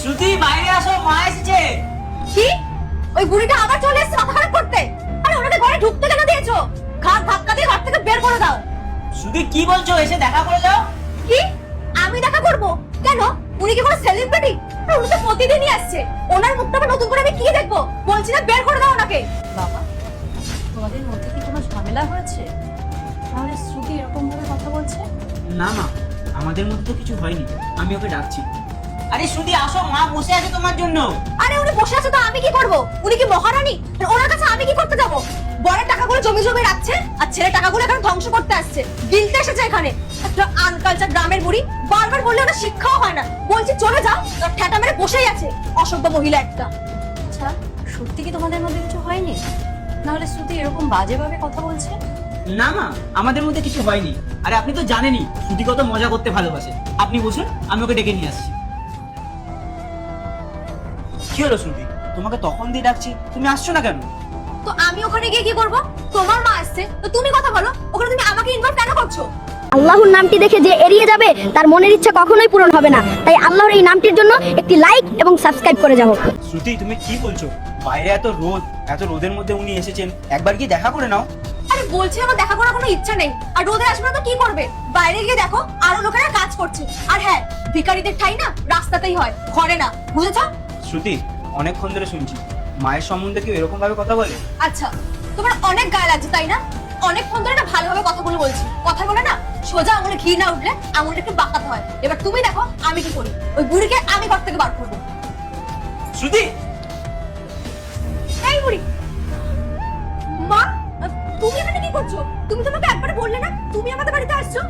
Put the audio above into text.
শ্রুতি বাইরে আসো, মা এসেছে। কি? ওই বুড়িটা আবার চলে এসেছে মাথা খারাপ করতে? আরে ওনাকে ঘরে ঢুকতে কেন দিয়েছো? ঘাট ধাক্কা দিয়ে ঘর থেকে বের করে দাও। শ্রুতি কি বলছো? এসে দেখা করে যাও। কি? আমি দেখা করব? কেন? উনি কি কোনো সেলিব্রিটি? উনি তো প্রতিদিনই আসছে। ওনার মুখটা আবার নতুন করে আমি কি দেখবো? বলছি না বের করে দাও ওনাকে। বাবা, তোমাদের মধ্যে কি কোনো ঝামেলা হয়েছে? তাহলে শ্রুতি এরকম ভাবে কথা বলছে? না মা, আমাদের মধ্যে তো কিছু হয়নি, আমি ওকে ডাকছি। আরে শ্রুতি আসো, মা বসে আছে তোমার জন্য। আরে উনি বসে আছে তো আমি কি করব? উনি কি মহারানী? ওনার কাছে আমি কি করতে যাব? বড় টাকাগুলো জমি জমি রাখছে আর ছেলে টাকাগুলো এখানে ধ্বংস করতে আসছে। গিলতে এসেছে এখানে। একটা আনকালচার গ্রামের বুড়ি, বারবার বললে ওটা শিক্ষাও হয় না। বলছি চলে যাও, তার ঠ্যাটা মেরে বসেই আছে অসভ্য মহিলা একটা। আচ্ছা, সত্যি কি তোমাদের মধ্যে কিছু হয়নি? নাহলে শ্রুতি এরকম বাজেভাবে কথা বলছে? না মা, আমাদের মধ্যে কিছু হয়নি। আরে আপনি তো জানেনই শ্রুতি কত মজা করতে ভালোবাসে। আপনি বসুন, আমি ওকে ডেকে নিয়ে আসছি। কি হলো শ্রুতি, তোমাকে তখন দিয়ে ডাকছি, তুমি আসছো না কেন? তো আমি ওখানে গিয়ে কি করব? তোমার মা আসছে, তো তুমি কথা বলো। ওখানে তুমি আমাকে ইনভলভ কেন করছো? আল্লাহর নামটি দেখে যে এড়িয়ে যাবে তার মনের ইচ্ছা কখনোই পূরণ হবে না। তাই আল্লাহর এই নামটির জন্য একটি লাইক এবং সাবস্ক্রাইব করে যাও। শ্রুতি তুমি কি বলছো? বাইরে এত রোদ, এত রোদের মধ্যে উনি এসেছেন, একবার কি দেখা করে নাও। আরে বলছি আমার দেখা করার কোনো ইচ্ছা নেই। আর রোদে আসবে না তো কি করবে? বাইরে গিয়ে দেখো আরো লোকেরা কাজ করছে। আর হ্যাঁ, ভিখারিদের ঠাই না রাস্তাতেই হয়, ঘরে না, বুঝেছো? শ্রুতি অনেকক্ষণ ধরে শুনছি মায়ের সম্বন্ধে কেউ এরকম ভাবে কথা বলে। আচ্ছা, তোমার অনেক গায়ে লাগছে তাই না? অনেকক্ষণ ধরে না ভালোভাবে কথাগুলো বলছি। কথা বলে না সোজা আঙুলে ঘি না উঠলে আঙুলটা একটু বাঁকাতে হয়। এবার তুমি দেখো আমি কি করি। ওই বুড়িকে আমি ঘর থেকে বার করবো। শ্রুতি এই বুড়ি, মা তুমি এখানে কি করছো? তুমি তোমাকে একবার বললে না তুমি আমাদের বাড়িতে আসছো?